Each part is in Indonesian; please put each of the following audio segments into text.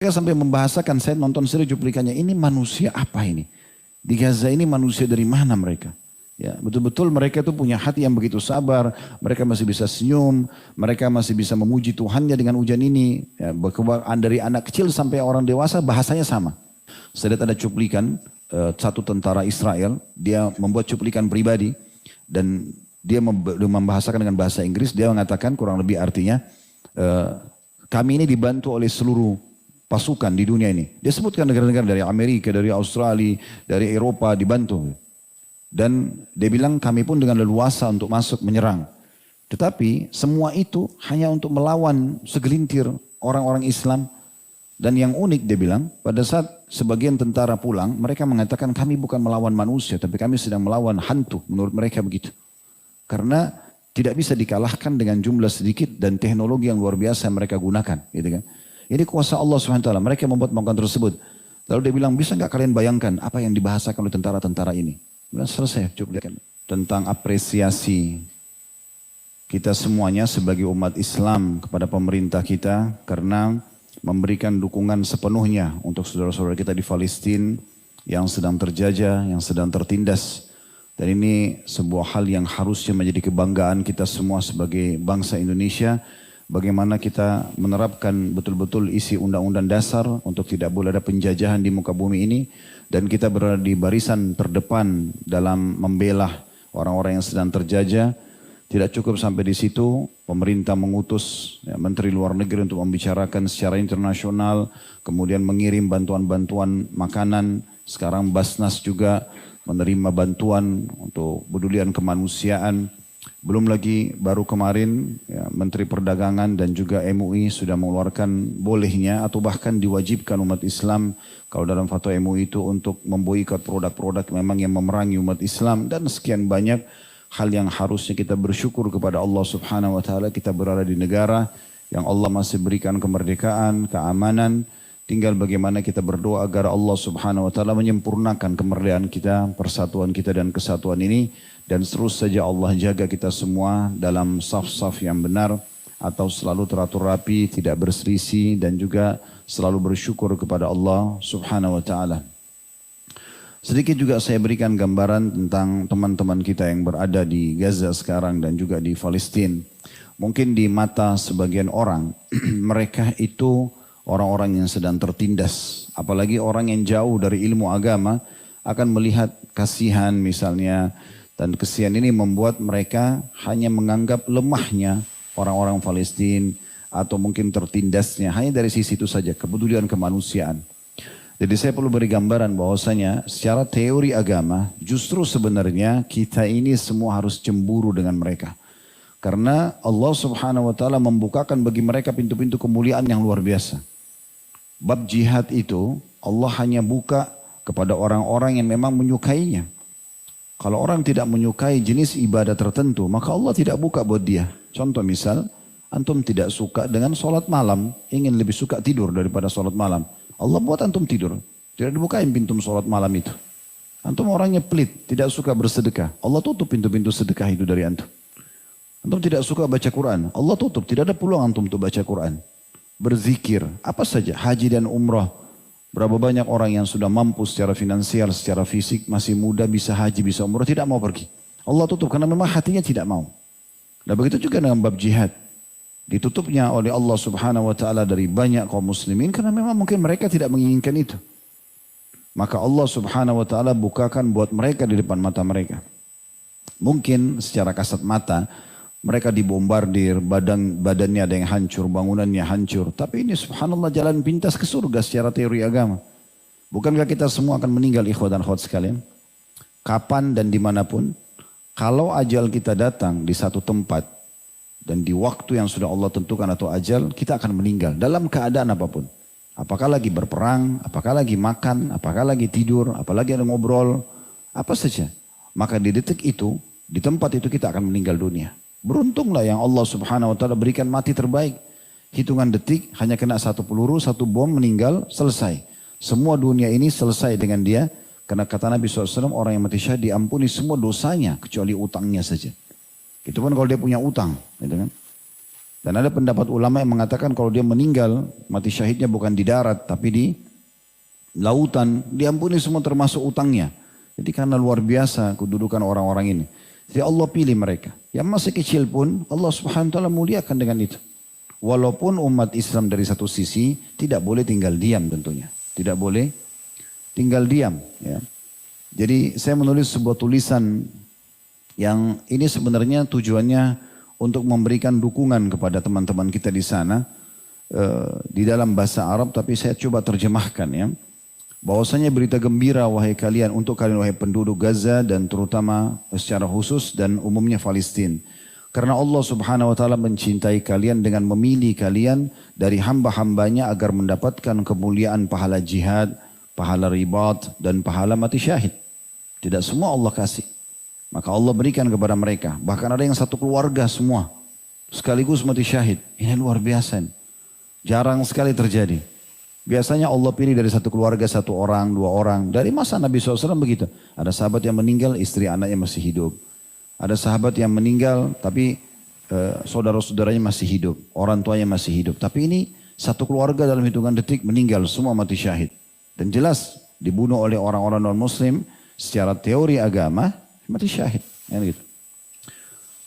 Mereka sampai membahasakan, saya nonton seri cuplikannya, ini manusia apa ini? Di Gaza ini manusia dari mana mereka? Ya, betul-betul mereka itu punya hati yang begitu sabar, mereka masih bisa senyum, mereka masih bisa memuji Tuhannya dengan hujan ini. Ya, dari anak kecil sampai orang dewasa bahasanya sama. Saya lihat ada cuplikan satu tentara Israel, dia membuat cuplikan pribadi dan dia membahasakan dengan bahasa Inggris, dia mengatakan kurang lebih artinya, kami ini dibantu oleh seluruh pasukan di dunia ini. Dia sebutkan negara-negara dari Amerika, dari Australia, dari Eropa dibantu. Dan dia bilang kami pun dengan leluasa untuk masuk menyerang. Tetapi semua itu hanya untuk melawan segelintir orang-orang Islam. Dan yang unik dia bilang, pada saat sebagian tentara pulang, mereka mengatakan kami bukan melawan manusia, tapi kami sedang melawan hantu. Menurut mereka begitu. Karena tidak bisa dikalahkan dengan jumlah sedikit dan teknologi yang luar biasa yang mereka gunakan. Gitu kan. Ini kuasa Allah SWT. Mereka membuat makanan tersebut. Lalu dia bilang, bisa nggak kalian bayangkan apa yang dibahasakan oleh tentara-tentara ini? Bilang, selesai, cuplikan. Tentang apresiasi kita semuanya sebagai umat Islam kepada pemerintah kita. Karena memberikan dukungan sepenuhnya untuk saudara-saudara kita di Palestina yang sedang terjajah, yang sedang tertindas. Dan ini sebuah hal yang harusnya menjadi kebanggaan kita semua sebagai bangsa Indonesia. Bagaimana kita menerapkan betul-betul isi undang-undang dasar untuk tidak boleh ada penjajahan di muka bumi ini. Dan kita berada di barisan terdepan dalam membela orang-orang yang sedang terjajah. Tidak cukup sampai di situ, pemerintah mengutus Menteri Luar Negeri untuk membicarakan secara internasional. Kemudian mengirim bantuan-bantuan makanan. Sekarang Basnas juga menerima bantuan untuk pedulian kemanusiaan. Belum lagi baru kemarin Menteri Perdagangan dan juga MUI sudah mengeluarkan bolehnya atau bahkan diwajibkan umat Islam kalau dalam fatwa MUI itu untuk memboikot produk-produk memang yang memerangi umat Islam dan sekian banyak hal yang harusnya kita bersyukur kepada Allah Subhanahu wa taala. Kita berada di negara yang Allah masih berikan kemerdekaan, keamanan. Tinggal bagaimana kita berdoa agar Allah Subhanahu wa taala menyempurnakan kemerdekaan kita, persatuan kita dan kesatuan ini. Dan terus saja Allah jaga kita semua dalam saf-saf yang benar atau selalu teratur rapi, tidak berselisih dan juga selalu bersyukur kepada Allah Subhanahu wa taala. Sedikit juga saya berikan gambaran tentang teman-teman kita yang berada di Gaza sekarang dan juga di Palestina. Mungkin di mata sebagian orang mereka itu orang-orang yang sedang tertindas, apalagi orang yang jauh dari ilmu agama akan melihat kasihan misalnya. Dan kesian ini membuat mereka hanya menganggap lemahnya orang-orang Palestina atau mungkin tertindasnya hanya dari sisi itu saja, kepedulian kemanusiaan. Jadi saya perlu beri gambaran bahwasanya secara teori agama justru sebenarnya kita ini semua harus cemburu dengan mereka. Karena Allah Subhanahu wa taala membukakan bagi mereka pintu-pintu kemuliaan yang luar biasa. Bab jihad itu Allah hanya buka kepada orang-orang yang memang menyukainya. Kalau orang tidak menyukai jenis ibadah tertentu, maka Allah tidak buka buat dia. Contoh misal, antum tidak suka dengan sholat malam, ingin lebih suka tidur daripada sholat malam. Allah buat antum tidur, tidak dibukain pintu sholat malam itu. Antum orangnya pelit, tidak suka bersedekah. Allah tutup pintu-pintu sedekah itu dari antum. Antum tidak suka baca Quran, Allah tutup, tidak ada peluang antum untuk baca Quran. Berzikir, apa saja, haji dan umrah. Berapa banyak orang yang sudah mampu secara finansial, secara fisik, masih muda, bisa haji, bisa umrah, tidak mau pergi. Allah tutup karena memang hatinya tidak mau. Dan begitu juga dengan bab jihad. Ditutupnya oleh Allah Subhanahu wa taala dari banyak kaum muslimin karena memang mungkin mereka tidak menginginkan itu. Maka Allah Subhanahu wa taala bukakan buat mereka di depan mata mereka. Mungkin secara kasat mata mereka dibombardir, badannya ada yang hancur, bangunannya hancur. Tapi ini subhanallah jalan pintas ke surga secara teori agama. Bukankah kita semua akan meninggal ikhwah dan akhwat sekalian? Kapan dan dimanapun. Kalau ajal kita datang di satu tempat dan di waktu yang sudah Allah tentukan atau ajal, kita akan meninggal dalam keadaan apapun. Apakah lagi berperang, apakah lagi makan, apakah lagi tidur, apalagi ada ngobrol, apa saja. Maka di detik itu, di tempat itu kita akan meninggal dunia. Beruntunglah yang Allah Subhanahu wa taala berikan mati terbaik. Hitungan detik hanya kena satu peluru, satu bom, meninggal, selesai. Semua dunia ini selesai dengan dia. Karena kata Nabi SAW, orang yang mati syahid diampuni semua dosanya kecuali utangnya saja. Itu pun kalau dia punya utang, gitu kan. Dan ada pendapat ulama yang mengatakan kalau dia meninggal, mati syahidnya bukan di darat tapi di lautan, diampuni semua termasuk utangnya. Jadi karena luar biasa kedudukan orang-orang ini. Jadi Allah pilih mereka. Yang masih kecil pun Allah Subhanahu wa taala muliakan dengan itu. Walaupun umat Islam dari satu sisi tidak boleh tinggal diam tentunya. Tidak boleh tinggal diam. Ya. Jadi saya menulis sebuah tulisan yang ini sebenarnya tujuannya untuk memberikan dukungan kepada teman-teman kita di sana di dalam bahasa Arab, tapi saya coba terjemahkan ya. Bahwasanya berita gembira wahai kalian, untuk kalian wahai penduduk Gaza dan terutama secara khusus dan umumnya Palestina. Karena Allah Subhanahu wa taala mencintai kalian dengan memilih kalian dari hamba-hambanya agar mendapatkan kemuliaan pahala jihad, pahala ribat dan pahala mati syahid. Tidak semua Allah kasih. Maka Allah berikan kepada mereka. Bahkan ada yang satu keluarga semua. Sekaligus mati syahid. Ini luar biasa. Jarang sekali terjadi. Biasanya Allah pilih dari satu keluarga, satu orang, dua orang. Dari masa Nabi SAW begitu. Ada sahabat yang meninggal, istri anaknya masih hidup. Ada sahabat yang meninggal, tapi saudara-saudaranya masih hidup. Orang tuanya masih hidup. Tapi ini satu keluarga dalam hitungan detik meninggal. Semua mati syahid. Dan jelas dibunuh oleh orang-orang non-muslim. Secara teori agama, mati syahid. Gitu.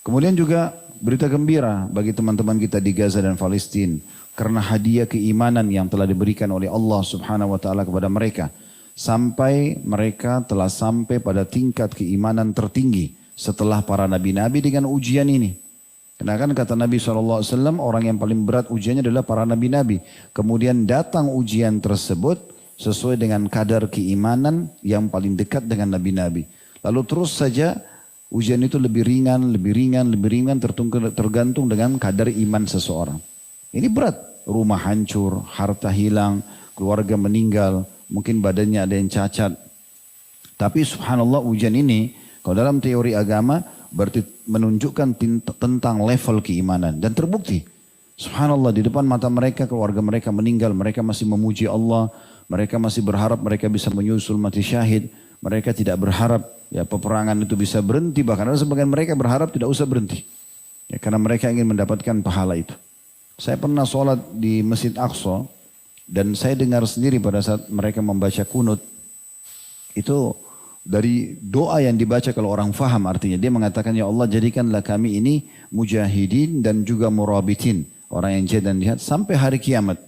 Kemudian juga berita gembira bagi teman-teman kita di Gaza dan Palestina. Karena hadiah keimanan yang telah diberikan oleh Allah Subhanahu wa taala kepada mereka. Sampai mereka telah sampai pada tingkat keimanan tertinggi setelah para nabi-nabi dengan ujian ini. Karena kan kata Nabi SAW, orang yang paling berat ujiannya adalah para nabi-nabi. Kemudian datang ujian tersebut sesuai dengan kadar keimanan yang paling dekat dengan nabi-nabi. Lalu terus saja ujian itu lebih ringan, lebih ringan, lebih ringan tergantung dengan kadar iman seseorang. Ini berat, rumah hancur, harta hilang, keluarga meninggal, mungkin badannya ada yang cacat. Tapi subhanallah ujian ini, kalau dalam teori agama berarti menunjukkan tentang level keimanan. Dan terbukti, subhanallah di depan mata mereka, keluarga mereka meninggal, mereka masih memuji Allah, mereka masih berharap mereka bisa menyusul mati syahid. Mereka tidak berharap ya peperangan itu bisa berhenti. Bahkan ada sebagian mereka berharap tidak usah berhenti. Ya, karena mereka ingin mendapatkan pahala itu. Saya pernah sholat di Masjid Aqsa. Dan saya dengar sendiri pada saat mereka membaca kunut. Itu dari doa yang dibaca kalau orang faham artinya. Dia mengatakan, ya Allah jadikanlah kami ini mujahidin dan juga murabitin. Orang yang jihad dan jihad sampai hari kiamat.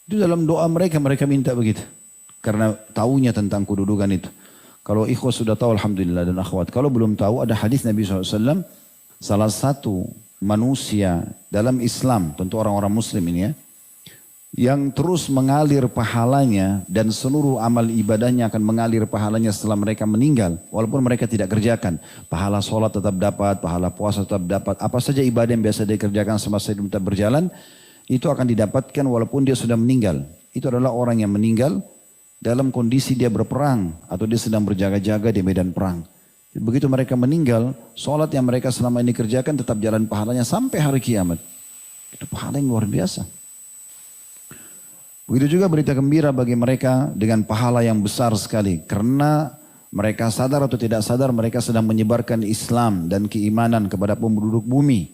Itu dalam doa mereka minta begitu. Karena tahunya tentang kedudukan itu. Kalau ikhwah sudah tahu alhamdulillah dan akhwat. Kalau belum tahu ada hadis Nabi SAW. Salah satu manusia dalam Islam, tentu orang-orang muslim ini ya. Yang terus mengalir pahalanya dan seluruh amal ibadahnya akan mengalir pahalanya setelah mereka meninggal. Walaupun mereka tidak kerjakan. Pahala sholat tetap dapat, pahala puasa tetap dapat. Apa saja ibadah yang biasa dikerjakan semasa hidup tetap berjalan. Itu akan didapatkan walaupun dia sudah meninggal. Itu adalah orang yang meninggal dalam kondisi dia berperang atau dia sedang berjaga-jaga di medan perang. Begitu mereka meninggal, sholat yang mereka selama ini kerjakan tetap jalan pahalanya sampai hari kiamat. Itu pahala yang luar biasa. Begitu juga berita gembira bagi mereka dengan pahala yang besar sekali. Karena mereka sadar atau tidak sadar mereka sedang menyebarkan Islam dan keimanan kepada penduduk bumi.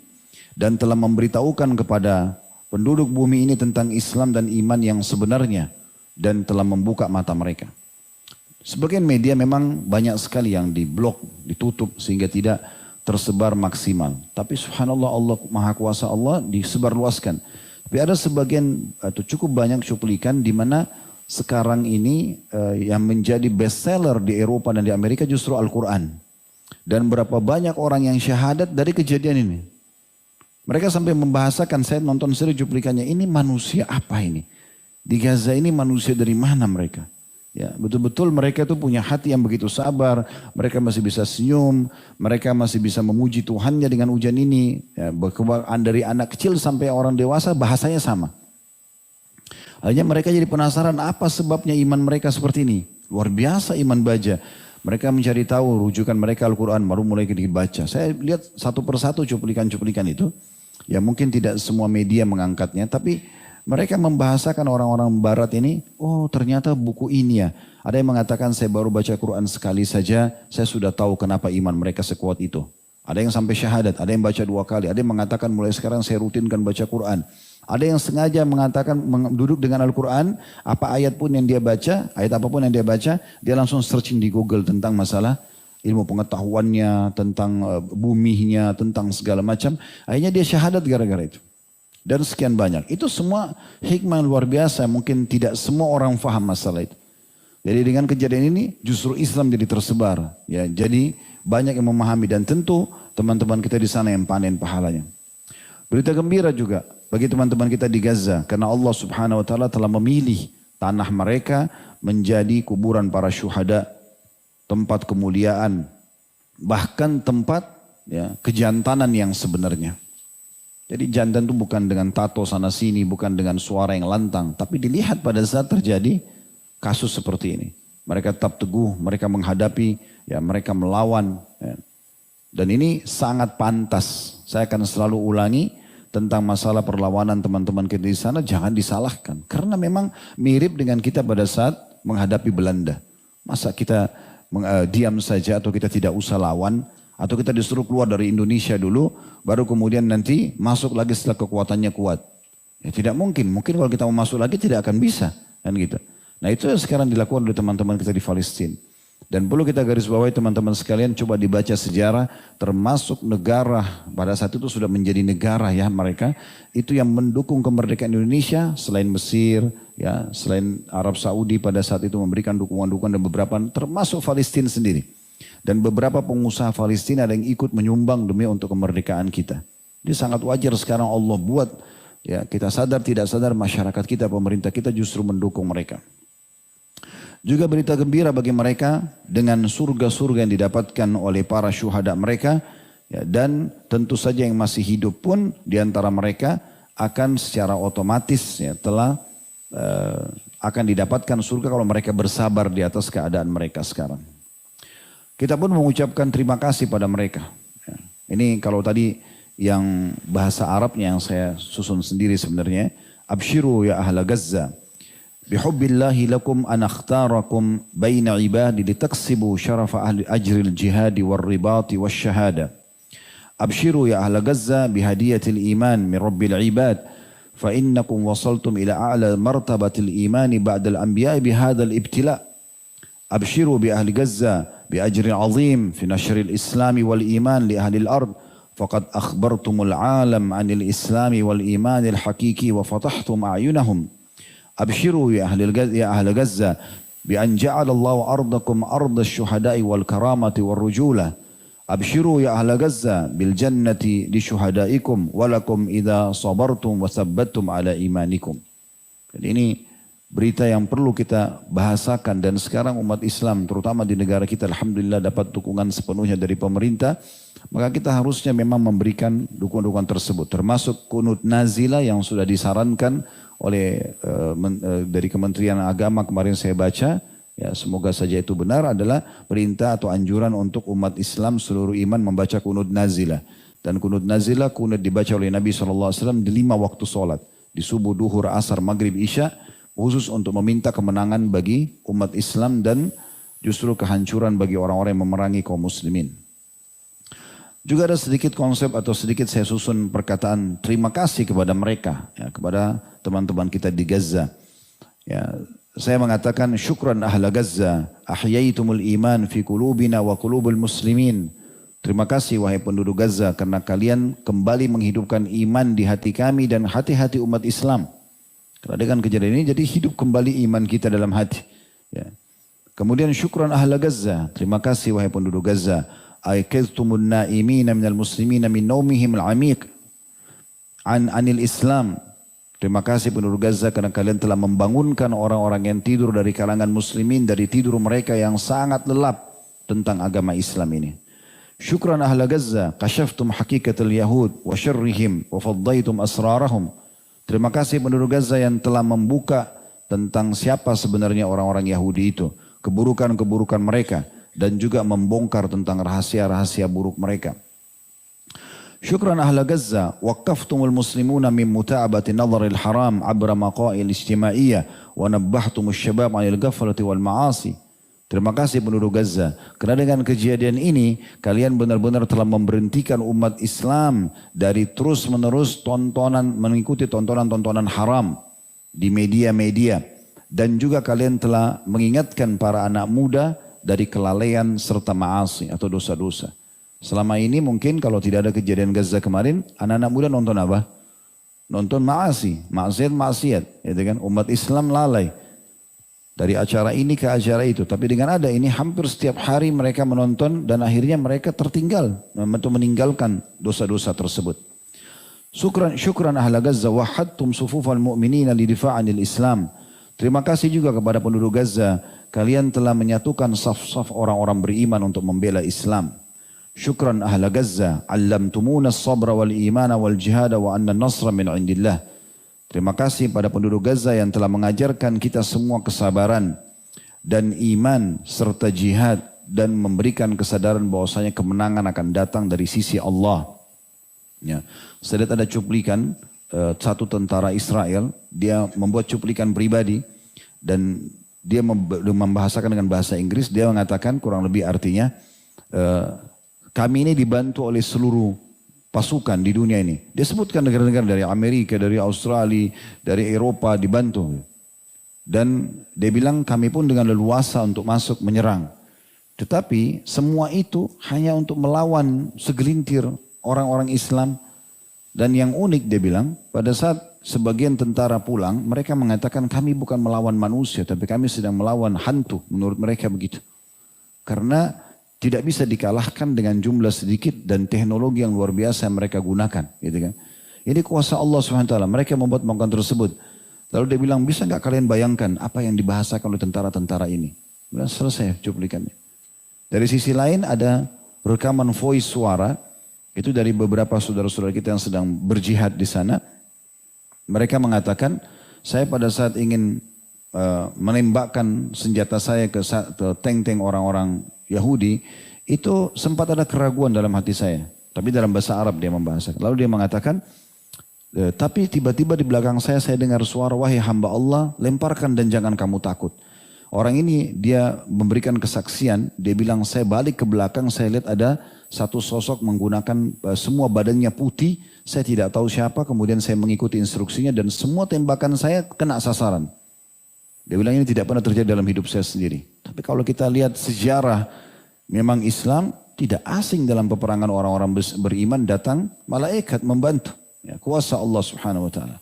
Dan telah memberitahukan kepada penduduk bumi ini tentang Islam dan iman yang sebenarnya. Dan telah membuka mata mereka. Sebagian media memang banyak sekali yang diblok, ditutup sehingga tidak tersebar maksimal. Tapi subhanallah Allah Maha Kuasa Allah disebarluaskan. Tapi ada sebagian atau cukup banyak cuplikan di mana sekarang ini yang menjadi bestseller di Eropa dan di Amerika justru Al-Quran. Dan berapa banyak orang yang syahadat dari kejadian ini. Mereka sampai membahasakan, saya nonton seri cuplikannya, ini manusia apa ini? Di Gaza ini manusia dari mana mereka? Ya, betul-betul mereka itu punya hati yang begitu sabar, mereka masih bisa senyum, mereka masih bisa memuji Tuhannya dengan ujian ini. Ya, dari anak kecil sampai orang dewasa bahasanya sama. Akhirnya mereka jadi penasaran apa sebabnya iman mereka seperti ini. Luar biasa iman baja. Mereka mencari tahu rujukan mereka Al-Quran baru mulai dibaca. Saya lihat satu persatu cuplikan-cuplikan itu. Ya mungkin tidak semua media mengangkatnya tapi mereka membahasakan orang-orang barat ini, oh ternyata buku ini ya. Ada yang mengatakan saya baru baca Quran sekali saja, saya sudah tahu kenapa iman mereka sekuat itu. Ada yang sampai syahadat, ada yang baca 2 kali, ada yang mengatakan mulai sekarang saya rutinkan baca Quran. Ada yang sengaja mengatakan duduk dengan Al-Quran, apa ayat pun yang dia baca, ayat apapun yang dia baca, dia langsung searching di Google tentang masalah ilmu pengetahuannya, tentang buminya, tentang segala macam. Akhirnya dia syahadat gara-gara itu. Dan sekian banyak. Itu semua hikmah yang luar biasa, mungkin tidak semua orang faham masalah itu. Jadi dengan kejadian ini justru Islam jadi tersebar. Ya, jadi banyak yang memahami dan tentu teman-teman kita di sana yang panen pahalanya. Berita gembira juga bagi teman-teman kita di Gaza karena Allah Subhanahu wa taala telah memilih tanah mereka menjadi kuburan para syuhada, tempat kemuliaan, bahkan tempat ya, kejantanan yang sebenarnya. Jadi jantan itu bukan dengan tato sana sini, bukan dengan suara yang lantang, tapi dilihat pada saat terjadi kasus seperti ini. Mereka tetap teguh, mereka menghadapi, ya mereka melawan. Ya. Dan ini sangat pantas. Saya akan selalu ulangi tentang masalah perlawanan teman-teman kita di sana, jangan disalahkan. Karena memang mirip dengan kita pada saat menghadapi Belanda. Masa kita diam saja atau kita tidak usah lawan, atau kita disuruh keluar dari Indonesia dulu, baru kemudian nanti masuk lagi setelah kekuatannya kuat. Ya tidak mungkin, mungkin kalau kita mau masuk lagi tidak akan bisa. Kan gitu. Nah itu yang sekarang dilakukan oleh teman-teman kita di Palestina. Dan perlu kita garis bawahi teman-teman sekalian, coba dibaca sejarah, termasuk negara pada saat itu sudah menjadi negara ya mereka, itu yang mendukung kemerdekaan Indonesia selain Mesir, ya selain Arab Saudi pada saat itu memberikan dukungan-dukungan dan beberapa, termasuk Palestina sendiri. Dan beberapa pengusaha Palestina ada yang ikut menyumbang demi untuk kemerdekaan kita. Jadi sangat wajar sekarang Allah buat, ya kita sadar tidak sadar masyarakat kita, pemerintah kita justru mendukung mereka. Juga berita gembira bagi mereka dengan surga-surga yang didapatkan oleh para syuhada mereka. Ya, dan tentu saja yang masih hidup pun diantara mereka akan secara otomatis ya, akan didapatkan surga kalau mereka bersabar di atas keadaan mereka sekarang. Kita pun mengucapkan terima kasih pada mereka. Ya, ini kalau tadi yang bahasa Arabnya yang saya susun sendiri sebenarnya. Abshiru ya ahla Gaza. Bihubbillahi lakum an akhtarakum baina ibadi litaksibu syarafa ahli ajril jihadi wal ribati wal syahada. Abshiru ya ahla Gaza bihadiyatil iman min rabbil ibad. Fa innakum wasaltum ila a'la martabatil imani ba'dal anbiya'i bihadal ibtila'. Abshiru bi ahli Gaza bi ajrin azim fi nashril islami wal iman li ahli al-ard. Faqad akhbartumul alam anil islami wal imanil hakiki wa fatahtum a'yunahum. Abshiru ya ahli Gaza bi an ja'ala Allahu ardakum arda asy-syuhada'i wal karamati wal rujula. Abshiru ya ahli Gaza bil jannati li syuhada'ikum walakum idza sabartum wa thabbattum ala imanikum. Jadi ini berita yang perlu kita bahasakan dan sekarang umat Islam terutama di negara kita alhamdulillah dapat dukungan sepenuhnya dari pemerintah. Maka kita harusnya memang memberikan dukungan-dukungan tersebut termasuk kunut nazilah yang sudah disarankan oleh dari Kementerian Agama kemarin saya baca, ya semoga saja itu benar, adalah perintah atau anjuran untuk umat Islam seluruh iman membaca kunut nazilah. Dan kunut nazilah kunut dibaca oleh Nabi SAW di 5 waktu sholat. Di subuh, duhur, asar, maghrib, isya, khusus untuk meminta kemenangan bagi umat Islam dan justru kehancuran bagi orang-orang yang memerangi kaum muslimin. Juga ada sedikit konsep atau sedikit saya susun perkataan terima kasih kepada mereka, ya, kepada teman-teman kita di Gaza. Ya, saya mengatakan syukran ahla Gaza, ahyaitumul iman fi qulubina wa qulubul muslimin. Terima kasih wahai penduduk Gaza karena kalian kembali menghidupkan iman di hati kami dan hati-hati umat Islam. Karena dengan kejadian ini jadi hidup kembali iman kita dalam hati. Ya. Kemudian syukran ahla Gaza, terima kasih wahai penduduk Gaza. Aikaztumun naimina minal muslimina min naumihim al-amiq anil Islam. Terima kasih penduduk Gaza karena kalian telah membangunkan orang-orang yang tidur dari kalangan muslimin dari tidur mereka yang sangat lelap tentang agama Islam ini. Syukran ahla Gaza, kashaftum hakikatul yahud wa syarrihim wa faddaitum asrarahum. Terima kasih penduduk Gaza yang telah membuka tentang siapa sebenarnya orang-orang Yahudi itu, keburukan-keburukan mereka, dan juga membongkar tentang rahasia-rahasia buruk mereka. Syukran ahla Gaza, waqaftumul muslimuna min muta'abati nadharil haram abra maqail ijtimaiyah wa nabbahtumus syabab anil ghaflati wal ma'asi. Terima kasih penduduk Gaza. Karena dengan kejadian ini, kalian benar-benar telah memberhentikan umat Islam dari terus-menerus mengikuti tontonan-tontonan haram di media-media. Dan juga kalian telah mengingatkan para anak muda dari kelalaian serta maasi atau dosa-dosa. Selama ini mungkin kalau tidak ada kejadian Gaza kemarin, anak-anak muda nonton apa? Nonton maasi, maksiat, gitu kan? Umat Islam lalai. Dari acara ini ke acara itu. Tapi dengan ada ini hampir setiap hari mereka menonton dan akhirnya mereka tertinggal. Meninggalkan dosa-dosa tersebut. Syukran ahla Gaza wahadtum sufufal mu'minina lidifa'anil Islam. Terima kasih juga kepada penduduk Gaza. Kalian telah menyatukan saf-saf orang-orang beriman untuk membela Islam. Syukran ahla Gaza. Allamtumuna as-sabra wal imana wal jihada wa anna nasra min indillah. Terima kasih pada penduduk Gaza yang telah mengajarkan kita semua kesabaran dan iman serta jihad dan memberikan kesadaran bahwasanya kemenangan akan datang dari sisi Allah. Ya. Saya lihat ada cuplikan satu tentara Israel, dia membuat cuplikan pribadi dan dia membahasakan dengan bahasa Inggris. Dia mengatakan kurang lebih artinya kami ini dibantu oleh seluruh pasukan di dunia ini. Dia sebutkan negara-negara dari Amerika, dari Australia, dari Eropa dibantu. Dan dia bilang kami pun dengan leluasa untuk masuk menyerang. Tetapi semua itu hanya untuk melawan segelintir orang-orang Islam. Dan yang unik dia bilang, pada saat sebagian tentara pulang, mereka mengatakan kami bukan melawan manusia, tapi kami sedang melawan hantu. Menurut mereka begitu. Karena tidak bisa dikalahkan dengan jumlah sedikit dan teknologi yang luar biasa yang mereka gunakan. Gitu kan. Ini kuasa Allah SWT. Mereka membuat makanan tersebut. Lalu dia bilang, bisa nggak kalian bayangkan apa yang dibahasakan oleh tentara-tentara ini? Sudah selesai cuplikannya. Dari sisi lain ada rekaman voice suara. Itu dari beberapa saudara-saudara kita yang sedang berjihad di sana. Mereka mengatakan, saya pada saat ingin menembakkan senjata saya ke tank-tank orang-orang Yahudi, itu sempat ada keraguan dalam hati saya. Tapi dalam bahasa Arab dia membahasakan. Lalu dia mengatakan, tapi tiba-tiba di belakang saya dengar suara, wahai hamba Allah, lemparkan dan jangan kamu takut. Orang ini dia memberikan kesaksian, dia bilang saya balik ke belakang, saya lihat ada satu sosok menggunakan semua badannya putih, saya tidak tahu siapa, kemudian saya mengikuti instruksinya dan semua tembakan saya kena sasaran. Dia bilang ini tidak pernah terjadi dalam hidup saya sendiri. Tapi kalau kita lihat sejarah, memang Islam tidak asing dalam peperangan orang-orang beriman, datang malaikat membantu. Ya, kuasa Allah Subhanahu wa taala.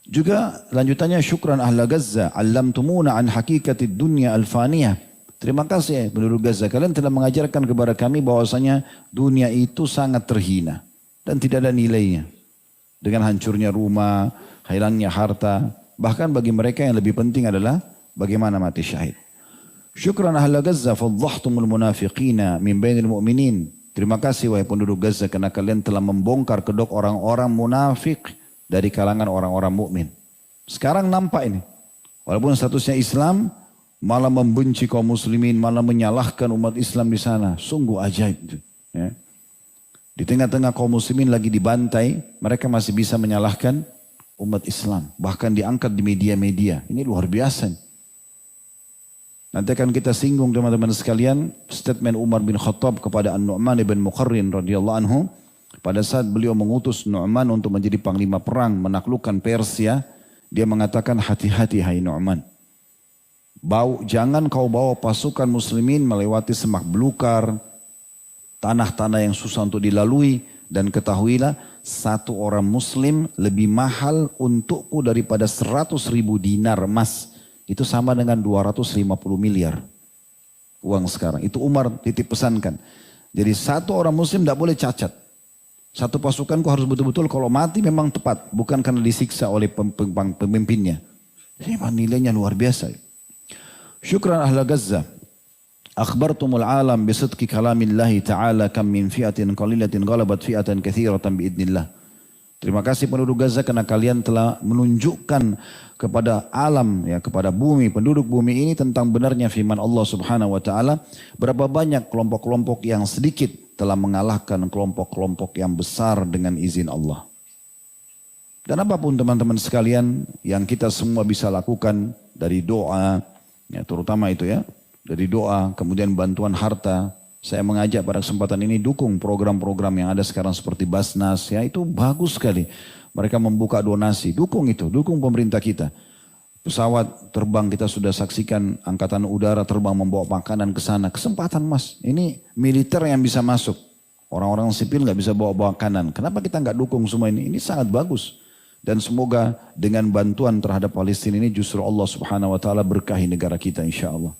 Juga lanjutannya syukran ahla Gaza, allamtumuna an hakikatid dunya al-faniyah. Terima kasih penduduk Gaza, kalian telah mengajarkan kepada kami bahwasanya dunia itu sangat terhina dan tidak ada nilainya. Dengan hancurnya rumah, hilangnya harta, bahkan bagi mereka yang lebih penting adalah bagaimana mati syahid. Syukran ahla Gaza fadhahtumul munafiqina min bainil mu'minin. Terima kasih wahai penduduk Gaza karena kalian telah membongkar kedok orang-orang munafik dari kalangan orang-orang mukmin. Sekarang nampak ini. Walaupun statusnya Islam, malah membenci kaum muslimin, malah menyalahkan umat Islam di sana. Sungguh ajaib. Ya. Di tengah-tengah kaum muslimin lagi dibantai, mereka masih bisa menyalahkan umat Islam. Bahkan diangkat di media-media. Ini luar biasa. Nanti akan kita singgung teman-teman sekalian statement Umar bin Khattab kepada An-Nu'man ibn Muqarrin radhiyallahu anhu. Pada saat beliau mengutus Nu'man untuk menjadi panglima perang menaklukkan Persia. Dia mengatakan hati-hati hai Nu'man. Jangan kau bawa pasukan muslimin melewati semak belukar. Tanah-tanah yang susah untuk dilalui. Dan ketahuilah satu orang muslim lebih mahal untukku daripada 100.000 dinar emas. Itu sama dengan 250 miliar uang sekarang. Itu Umar titip pesankan. Jadi satu orang muslim tidak boleh cacat. Satu pasukanku harus betul-betul kalau mati memang tepat. Bukan karena disiksa oleh pemimpinnya. Ini nilainya luar biasa. Syukran ahla Gaza. Akhbartumul alam bisidqi kalamillahi ta'ala kam min fi'atin qalilatin ghalabat fi'atan katsiratan biidnillah. Terima kasih penduduk Gaza karena kalian telah menunjukkan kepada alam, ya, kepada bumi, penduduk bumi ini tentang benarnya firman Allah Subhanahu wa taala. Berapa banyak kelompok-kelompok yang sedikit telah mengalahkan kelompok-kelompok yang besar dengan izin Allah. Dan apapun teman-teman sekalian yang kita semua bisa lakukan dari doa, Ya, terutama itu ya, dari doa, kemudian bantuan harta. Saya mengajak pada kesempatan ini dukung program-program yang ada sekarang seperti Basnas, ya itu bagus sekali. Mereka membuka donasi, dukung itu, dukung pemerintah kita. Pesawat terbang kita sudah saksikan, angkatan udara terbang membawa makanan ke sana. Kesempatan mas, ini militer yang bisa masuk. Orang-orang sipil nggak bisa bawa makanan. Kenapa kita nggak dukung semua ini? Ini sangat bagus. Dan semoga dengan bantuan terhadap Palestina ini justru Allah subhanahu wa ta'ala berkahi negara kita insya Allah.